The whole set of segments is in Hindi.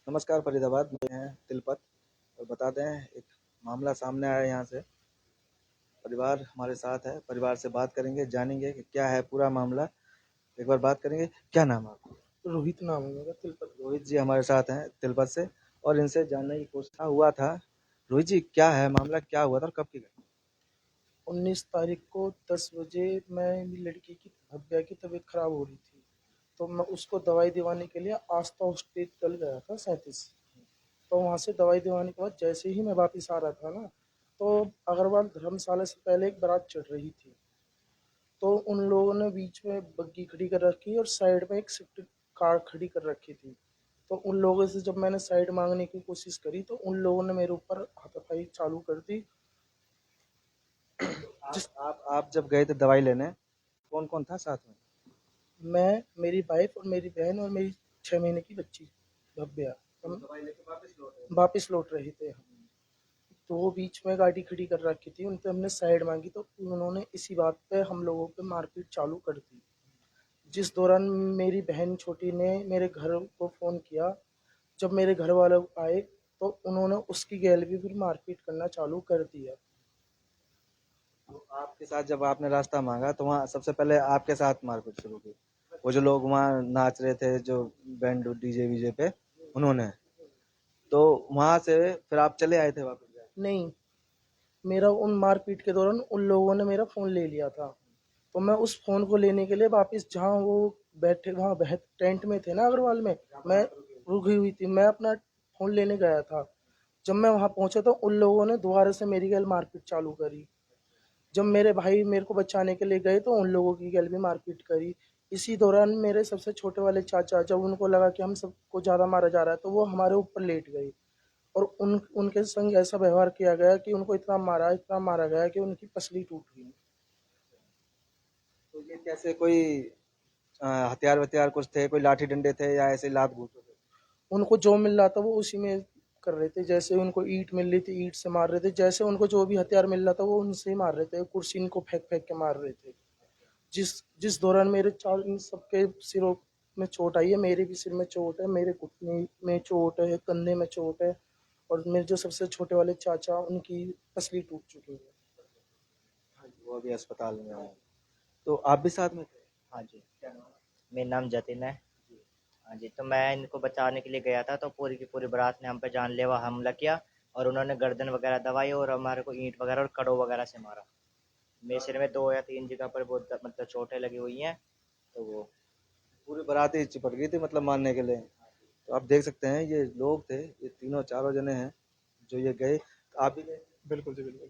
नमस्कार फरीदाबाद में हैं तिलपत। और बता दें, एक मामला सामने आया है यहाँ से। परिवार हमारे साथ है, परिवार से बात करेंगे, जानेंगे कि क्या है पूरा मामला। एक बार बात करेंगे। क्या नाम है आपका? रोहित नाम है मेरा, तिलपत। रोहित जी हमारे साथ हैं तिलपत से, और इनसे जानने की कोशिश हुआ था। रोहित जी, क्या है मामला, क्या हुआ था और कब की घटना? 19 तारीख को 10 बजे मेरी लड़की की भव्या की तबीयत खराब हो रही थी, तो मैं उसको दवाई दिवाने के लिए आस्था हॉस्पिटल गया था 37। तो वहाँ से दवाई दिवाने के बाद जैसे ही मैं वापस आ रहा था ना, तो अग्रवाल धर्मशाला से पहले एक बारात चढ़ रही थी। तो उन लोगों ने बीच में बग्गी खड़ी कर रखी और साइड में एक स्विफ्ट कार खड़ी कर रखी थी। तो उन लोगों से जब मैंने साइड मांगने की कोशिश करी तो उन लोगों ने मेरे ऊपर हाथापाई चालू कर दी। तो जिस आप जब गए थे दवाई लेने, कौन कौन था साथ में? मैं, मेरी वाइफ और मेरी बहन और मेरी 6 महीने की बच्ची भव्या, तो हम दवाई लेके वापस लौट रहे वापस लौट रहे थे हम। तो वो बीच में गाड़ी खड़ी कर रखी थी, उन पे हमने साइड मांगी तो उन्होंने इसी बात पे हम लोगों पे मारपीट चालू कर दी। जिस दौरान मेरी बहन छोटी ने मेरे घर को फ़ोन किया। जब मेरे घर वाले आए तो उन्होंने उसकी गैल भी फिर मारपीट करना चालू कर दिया। तो आपके साथ जब आपने रास्ता मांगा तो वहाँ सबसे पहले आपके साथ मारपीट शुरू की? वो जो लोग वहाँ नाच रहे थे, जो बैंड डीजे वीजे पे, उन्होंने? तो वहां से फिर आप चले आए थे वापस? नहीं, मेरा उन मारपीट के दौरान उन लोगों ने मेरा फ़ोन ले लिया था। तो मैं उस फ़ोन को लेने के लिए वापस जहाँ वो बैठे, वहाँ टेंट में थे ना अग्रवाल में, मैं रुकी हुई थी, मैं अपना फ़ोन लेने गया था। जब मैं वहाँ पहुँचा तो उन लोगों ने दोबारा से मेरी गैल मारपीट चालू करी। जब मेरे भाई मेरे को बचाने के लिए गए तो उन लोगों की गैल भी मारपीट करी। इसी दौरान मेरे सबसे छोटे वाले चाचा, जब उनको लगा कि हम सबको ज़्यादा मारा जा रहा है तो वो हमारे ऊपर लेट गए। और उनके संग ऐसा व्यवहार किया गया कि उनको इतना मारा गया कि उनकी पसली टूट गई। तो ये कैसे, कोई हथियार वथियार कुछ थे, कोई लाठी डंडे थे या ऐसे लात घूंसे थे? उनको जो मिल रहा था वो उसी में कर रहे थे। जैसे उनको ईंट मिल रही थी ईंट से मार रहे थे, जैसे उनको जो भी हथियार मिल रहा था वो उनसे ही मार रहे थे। कुर्सी इनको फेंक फेंक के मार रहे थे। जिस जिस दौरान मेरे चार इन सबके सिरों में चोट आई है, मेरे भी सिर में चोट है, मेरे घुटने में चोट है, कंधे में चोट है। और मेरे जो सबसे छोटे वाले चाचा, उनकी पसली टूट चुकी है। वो अभी अस्पताल में है। तो आप भी साथ में थे? हाँ जी, मेरा नाम जतिन है। हाँ जी, तो मैं इनको बचाने के लिए गया था, तो पूरी की पूरी बारात ने हम पे जानलेवा हमला किया और उन्होंने गर्दन वगैरह दबाई और हमारे को ईंट वगैरह और कड़ों वगैरह से मारा। मेरे सिर में 2 या 3 जगह पर बहुत मतलब चोटें लगी हुई हैं। तो वो पूरी बारात ही चिपट गई थी मतलब मारने के लिए। तो आप देख सकते हैं, ये लोग थे, ये तीनों चारों जने हैं जो ये गए। तो आप भी गए? बिल्कुल जी, बिल्कुल।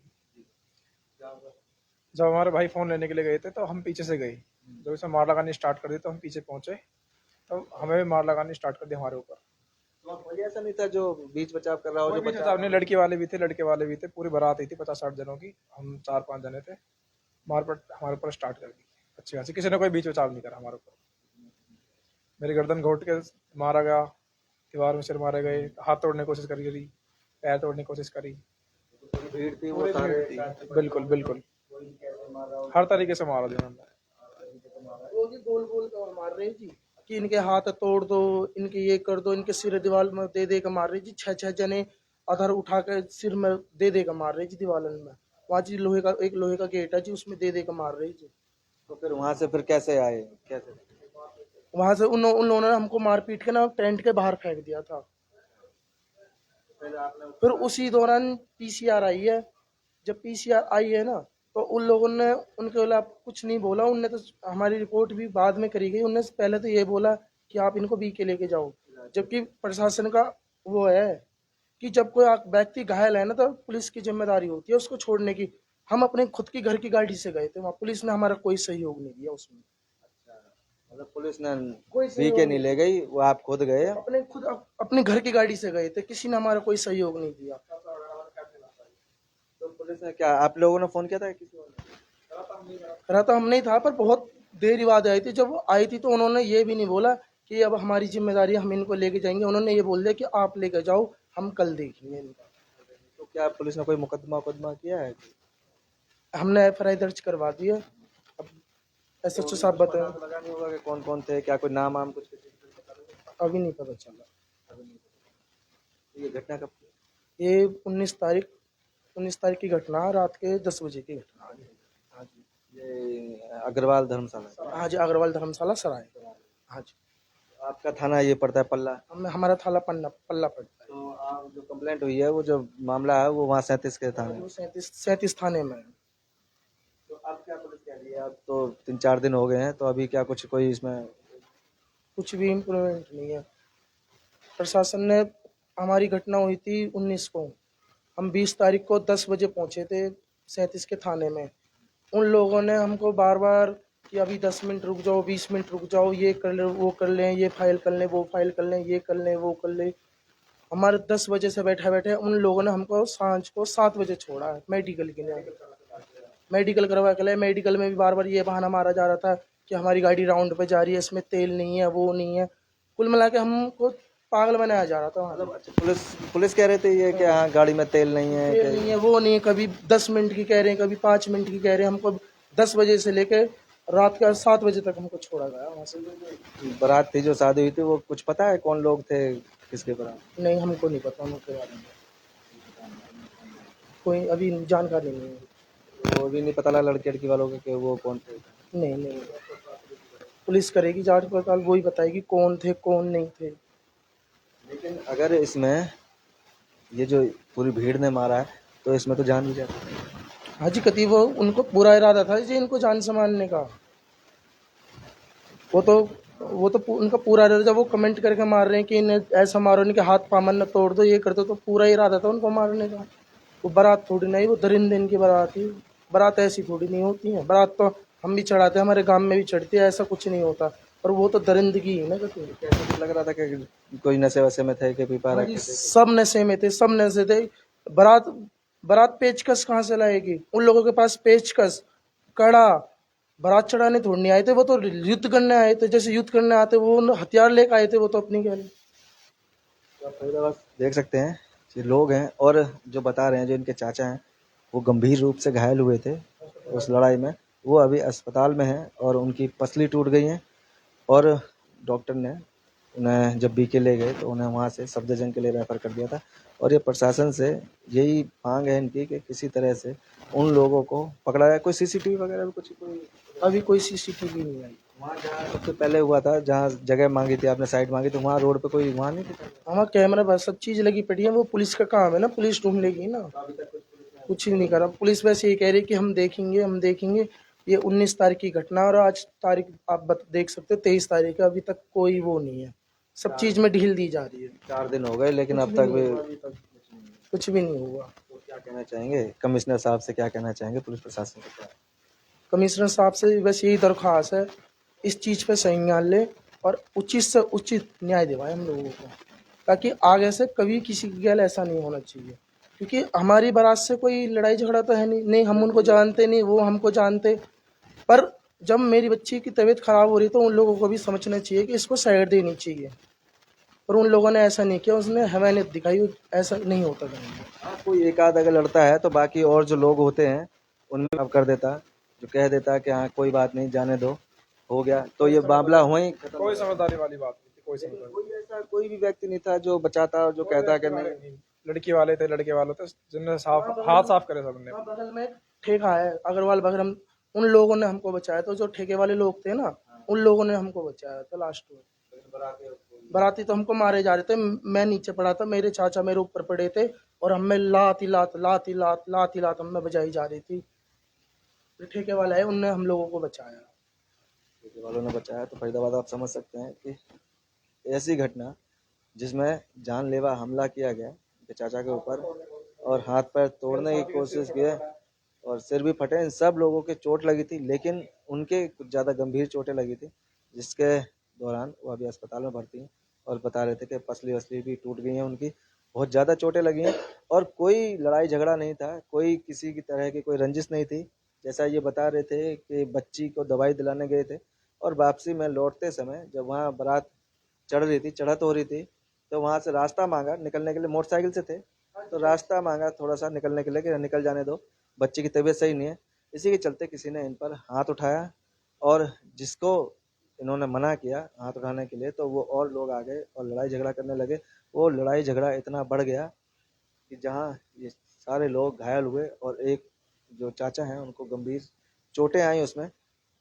जब हमारे भाई फ़ोन लेने के लिए गए थे तो हम पीछे से गए। जब इसे मार लगानी स्टार्ट कर दी तो हम पीछे पहुंचे, तो हमें भी मार लगानी स्टार्ट कर दी हमारे ऊपर। तो कोई ऐसा नहीं था जो बीच बचाव कर रहा हो, कोई जो भी बचा हिसाब रहा नहीं, हो? लड़के वाले भी थे, पूरी बारात आई थी 50-60 जनों की। हम 4-5 जने थे। मारपीट हमारे ऊपर स्टार्ट कर दी अच्छी खासी। किसी ने कोई बीच बचाव नहीं करा हमारे ऊपर। मेरी गर्दन घोट के मारा गया, दीवार में सिर मारे गए, हाथ तोड़ने की कोशिश करी गई, पैर तोड़ने की कोशिश करी। पूरी भीड़ थी, वो पूरी भीड़ सारे थी, साथ चिपट के बिल्कुल उनको बिल्कुल। कोई कैसे मार रहा हो, हर तरीके से मारा जी उन्होंने। वो जी तो गोल गोल का मार रहे जी, कि इनके हाथ तोड़ दो, इनके ये कर दो, इनके सिर दीवार में दे दे के मार रहे जी। 6-6 जने अधर उठा के सिर में दे के मार रहे जी दीवार में। वहाँ जी लोहे का गेट है जी, उसमें दे के मार रहे जी। फिर वहां से फिर कैसे आए, कैसे? वहां से उन लोगों ने हमको मार पीट के ना टेंट के बाहर फेंक दिया था। फिर आपने उसके फिर बाद? उसी दौरान पीसीआर आई है। जब पीसीआर आई है ना, तो उन लोगों ने उनके खिलाफ कुछ नहीं बोला। उनने तो हमारी रिपोर्ट भी बाद में करी गई। उनने पहले तो ये बोला कि आप इनको बी के लेके जाओ। जबकि प्रशासन का वो है कि जब कोई व्यक्ति घायल है ना, तो पुलिस की जिम्मेदारी होती है उसको छोड़ने की। हम अपने खुद की घर की गाड़ी से गए थे वहाँ, पुलिस ने हमारा कोई सहयोग नहीं दिया उसमें। मतलब पुलिस ने कोई बी के सहयोग नहीं नहीं, ले गई, वो आप खुद गए? अपने घर की गाड़ी से गए थे, किसी ने हमारा कोई सहयोग नहीं दिया। तो पुलिस ने क्या, आप लोगों ने फोन किया था किसी और ने? रहता हम नहीं था, पर बहुत देर बाद आई थी। जब वो आई थी तो उन्होंने ये भी नहीं बोला कि अब हमारी जिम्मेदारी, हम इनको लेके जाएंगे। उन्होंने ये बोल दिया कि आप लेके जाओ, हम कल देखेंगे इनका। तो क्या पुलिस ने कोई मुकदमा मुकदमा किया है? हमने एफआईआर दर्ज करवा दी है। अब तो एसएचओ अभी साहब कुछ पता बताए। तो लगा नहीं होगा कि कौन कौन थे, क्या कोई नाम वाम कुछ किसी का पता लगा? अभी नहीं पता चला। अभी नहीं पता। ये घटना कब की? ये 19 तारीख की घटना, रात के 10 बजे की घटना है। हाँ जी। ये अग्रवाल धर्मशाला। हाँ जी, अग्रवाल धर्मशाला सराय। हाँ जी। आपका थाना ये पड़ता है पल्ला। हमारा थाना पन्ना पल्ला पड़ता है। तो आप जो कंप्लेंट हुई है, वो जो मामला है, वो वहाँ 37 के थाने में। वो 37 थाने में है। तो अब क्या पुलिस कह रही है? अब तो 3-4 दिन हो गए हैं, तो अभी क्या कुछ कोई इसमें कुछ भी इम्प्रूवमेंट नहीं है। प्रशासन ने, हमारी घटना हुई थी 19 को, हम 20 तारीख को 10 बजे पहुंचे थे 37 के थाने में। उन लोगों ने हमको बार बार कि अभी 10 मिनट रुक जाओ, 20 मिनट रुक जाओ, ये कर ले, वो कर लें, ये फाइल कर लें, वो फाइल कर लें, ये कर लें, वो कर लें। हमारे 10 बजे से बैठे बैठे उन लोगों ने हमको सांझ को 7 बजे छोड़ा है मेडिकल के लिए। मेडिकल करवा के लिए, मेडिकल में भी बार बार ये बहाना मारा जा रहा था कि हमारी गाड़ी राउंड पे जा रही है, इसमें तेल नहीं है, वो नहीं है। कुल मिला के हमको पागल बनाया जा रहा था वहाँ। मतलब अच्छा, पुलिस पुलिस कह रहे थे ये कि हाँ गाड़ी में तेल नहीं है तेल नहीं है, वो नहीं है, कभी 10 मिनट की कह रहे हैं, कभी 5 मिनट की कह रहे हैं। हमको 10 बजे से लेके रात का 7 बजे तक हमको छोड़ा गया वहाँ से। बारात थी जो शादी हुई थी, वो कुछ पता है कौन लोग थे, किसके बारात? नहीं, हमको नहीं पता उनके बारे में, कोई अभी जानकारी नहीं है। वो भी नहीं पता लगा लड़के लड़की वालों के कि वो कौन थे। नहीं नहीं, पुलिस करेगी जांच पड़ताल, वो ही बताएगी कौन थे कौन नहीं थे। लेकिन अगर इसमें ये जो पूरी भीड़ ने मारा है, तो इसमें तो जान भी जाती है। हाजी कती वो उनको पूरा इरादा था जी इनको जान से मारने का। वो तो उनका पूरा इरादा, जब वो कमेंट करके मार रहे हैं कि इन्हें ऐसा मारो, इनके हाथ पामन न तोड़ दो, ये कर दो, तो पूरा इरादा था उनको मारने का। वो बारात थोड़ी नहीं, वो दरिंदे इनकी बारात थी। बारात ऐसी थोड़ी नहीं होती है, बारात तो हम भी चढ़ाते हैं, हमारे गांव में भी चढ़ती है, ऐसा कुछ नहीं होता। और वो तो दरिंदगी है ना कती। कैसे लग रहा था कि कोई नशे वशे में थे, कि पीपा हाँ रखे जी, थे? सब नशे में थे, सब नशे थे। बारात बारात पेचकस कहाँ से लाएगी? उन लोगों के पास पेचकस, कड़ा, बारात चढ़ाने थोड़ी नहीं आए थे, वो तो युद्ध करने आए थे। जैसे युद्ध करने आते वो हथियार लेकर आए थे, वो तो अपनी गहली। तो आप फरीदाबाद देख सकते हैं, ये लोग हैं, और जो बता रहे हैं, जो इनके चाचा हैं, वो गंभीर रूप से घायल हुए थे उस लड़ाई में। वो अभी अस्पताल में हैं और उनकी पसली टूट गई है, और डॉक्टर ने उन्हें जब बीके ले गए तो उन्हें वहाँ से सफदरजंग के लिए रेफर कर दिया था। और ये प्रशासन से यही मांग है इनकी कि किसी तरह से उन लोगों को पकड़ा जाए। कोई सीसीटीवी वगैरह भी कुछ कोई अभी कोई सीसीटीवी नहीं आई। वहाँ जहाँ सबसे पहले हुआ था, जहाँ जगह मांगी थी आपने, साइड मांगी, तो वहाँ रोड पे कोई वहाँ नहीं था? हमारा कैमरा बस सब चीज लगी पड़ी है, वो पुलिस का काम है ना, पुलिस ढूंढ लेगी ना। कुछ ही नहीं करा पुलिस, वैसे ये कह रही कि हम देखेंगे हम देखेंगे। ये 19 तारीख की घटना, और आज तारीख आप देख सकते हो 23 तारीख है, अभी तक कोई वो नहीं है। सब चीज में ढील दी जा रही है। 4 दिन हो गए, लेकिन अब तक भी। कुछ भी नहीं हुआ। तो क्या कहना चाहेंगे कमिश्नर साहब से, क्या कहना चाहेंगे पुलिस प्रशासन को? क्या कमिश्नर साहब से बस यही दरख्वास्त है, इस चीज़ पे संज्ञान ले और उचित से उचित न्याय दिवाए हम लोगों को, ताकि आगे से कभी किसी के गैल ऐसा नहीं होना चाहिए। क्योंकि हमारी बारात से कोई लड़ाई झगड़ा तो है नहीं, नहीं हम उनको जानते नहीं वो हमको जानते। पर जब मेरी बच्ची की तबीयत खराब हो रही तो उन लोगों को भी समझना चाहिए कि इसको साइड देनी चाहिए। पर उन लोगों ने ऐसा नहीं किया, उसने हमें दिखाई, ऐसा नहीं होता कहीं। हाँ, कोई एक आध अगर लड़ता है तो बाकी और जो लोग होते हैं उनमें अब कर देता, जो कह देता कि हाँ कोई बात नहीं, जाने दो, हो गया, तो ये मामला वहीं खत्म। कोई समझदारी वाली बात नहीं थी, कोई समझदारी कोई ऐसा कोई भी व्यक्ति नहीं था जो बचाता, जो कहता कि नहीं। नहीं। लड़की वाले थे, लड़के वाले थे, जिनने साफ हाथ साफ करे सबने। हाँ, बगल में एक ठेका है अग्रवाल बगल, हम उन लोगों ने हमको बचाया। तो जो ठेके वाले लोग थे ना, उन लोगों ने हमको बचाया था लास्ट में। बाराती तो हमको मारे जा रहे थे, मैं नीचे पड़ा था, मेरे चाचा मेरे ऊपर पड़े थे, और हमें लात लात लात लात लात लात हमें बजाई जा रही थी। जो ठेके वाला है उनने हम लोगों को बचाया। ठेके वालों ने बचाया, तो फरीदाबाद आप समझ सकते हैं कि ऐसी घटना जिसमें जानलेवा हमला किया गया उनके चाचा के ऊपर, और हाथ पैर तोड़ने की कोशिश की है, और सिर भी फटे। इन सब लोगों के चोट लगी थी, लेकिन उनके कुछ ज़्यादा गंभीर चोटें लगी थी, जिसके दौरान वो अभी अस्पताल में भर्ती हैं, और बता रहे थे कि पसली वसली भी टूट गई हैं उनकी, बहुत ज़्यादा चोटें लगी हैं। और कोई लड़ाई झगड़ा नहीं था, कोई किसी की तरह की कोई रंजिश नहीं थी। जैसा ये बता रहे थे कि बच्ची को दवाई दिलाने गए थे, और वापसी में लौटते समय जब वहाँ बारात चढ़ रही थी, चढ़त हो रही थी, तो वहाँ से रास्ता मांगा निकलने के लिए, मोटरसाइकिल से थे, तो रास्ता मांगा थोड़ा सा निकलने के लिए कि निकल जाने दो, बच्चे की तबीयत सही नहीं है। इसी के चलते किसी ने इन पर हाथ उठाया, और जिसको इन्होंने मना किया हाथ उठाने के लिए, तो वो और लोग आ गए और लड़ाई झगड़ा करने लगे। वो लड़ाई झगड़ा इतना बढ़ गया कि जहाँ ये सारे लोग घायल हुए और एक जो चाचा हैं उनको गंभीर चोटें आई उसमें।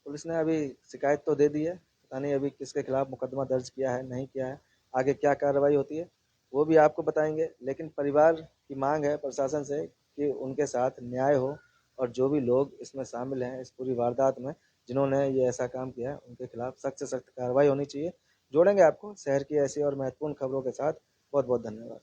पुलिस ने अभी शिकायत तो दे दी है, पता नहीं अभी किसके खिलाफ मुकदमा दर्ज किया है नहीं किया है, आगे क्या कार्रवाई होती है वो भी आपको बताएंगे। लेकिन परिवार की मांग है प्रशासन से कि उनके साथ न्याय हो और जो भी लोग इसमें शामिल हैं इस पूरी वारदात में, जिन्होंने ये ऐसा काम किया है, उनके खिलाफ सख्त से सख्त कार्रवाई होनी चाहिए। जोड़ेंगे आपको शहर की ऐसी और महत्वपूर्ण खबरों के साथ। बहुत बहुत धन्यवाद।